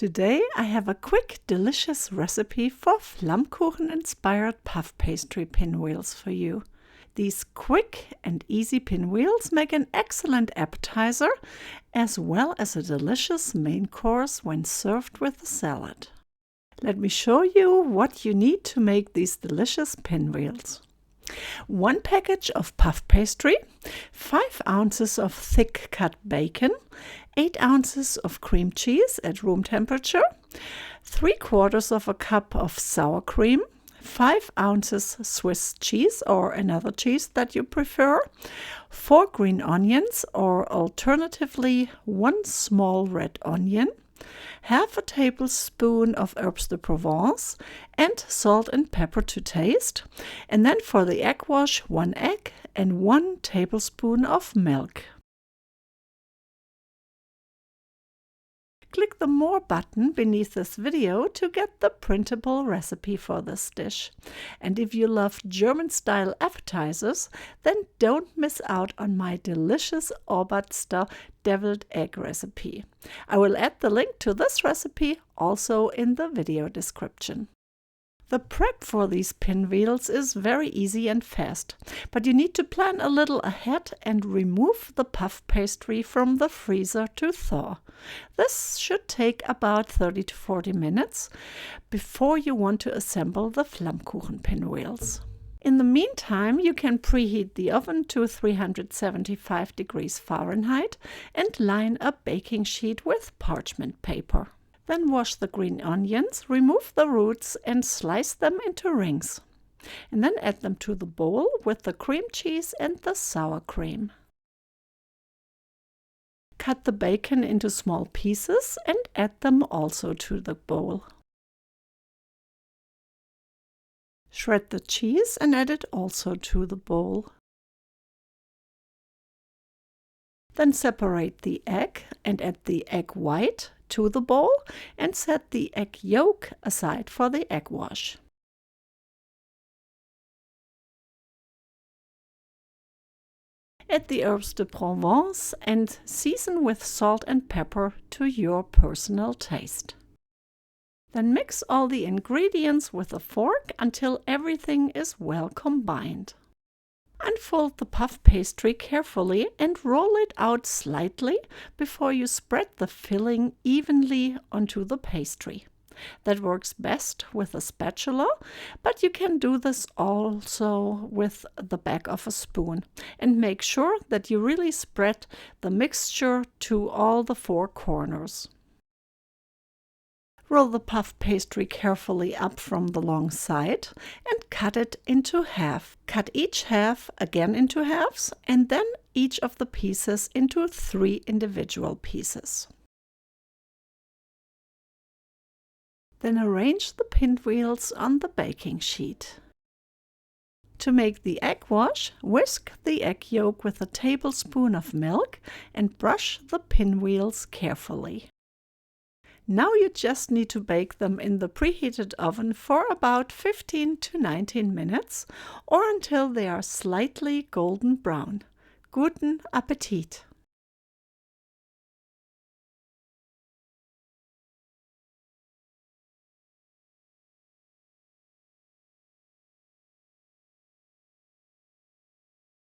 Today I have a quick, delicious recipe for Flammkuchen-inspired puff pastry pinwheels for you. These quick and easy pinwheels make an excellent appetizer as well as a delicious main course when served with a salad. Let me show you what you need to make these delicious pinwheels. 1 package of puff pastry, 5 ounces of thick cut bacon, 8 ounces of cream cheese at room temperature, 3/4 cup of sour cream, 5 ounces Swiss cheese or another cheese that you prefer, 4 green onions or alternatively 1 small red onion, half a tablespoon of herbes de Provence, and salt and pepper to taste. And then for the egg wash, 1 egg and 1 tablespoon of milk. Click the More button beneath this video to get the printable recipe for this dish. And if you love German-style appetizers, then don't miss out on my delicious Oberster deviled egg recipe. I will add the link to this recipe also in the video description. The prep for these pinwheels is very easy and fast, but you need to plan a little ahead and remove the puff pastry from the freezer to thaw. This should take about 30 to 40 minutes before you want to assemble the Flammkuchen pinwheels. In the meantime, you can preheat the oven to 375 degrees Fahrenheit and line a baking sheet with parchment paper. Then wash the green onions, remove the roots and slice them into rings. And then add them to the bowl with the cream cheese and the sour cream. Cut the bacon into small pieces and add them also to the bowl. Shred the cheese and add it also to the bowl. Then separate the egg and add the egg white to the bowl and set the egg yolk aside for the egg wash. Add the herbes de Provence and season with salt and pepper to your personal taste. Then mix all the ingredients with a fork until everything is well combined. Unfold the puff pastry carefully and roll it out slightly before you spread the filling evenly onto the pastry. That works best with a spatula, but you can do this also with the back of a spoon. And make sure that you really spread the mixture to all the 4 corners. Roll the puff pastry carefully up from the long side and cut it into half. Cut each half again into halves and then each of the pieces into 3 individual pieces. Then arrange the pinwheels on the baking sheet. To make the egg wash, whisk the egg yolk with a tablespoon of milk and brush the pinwheels carefully. Now you just need to bake them in the preheated oven for about 15 to 19 minutes or until they are slightly golden brown. Guten Appetit!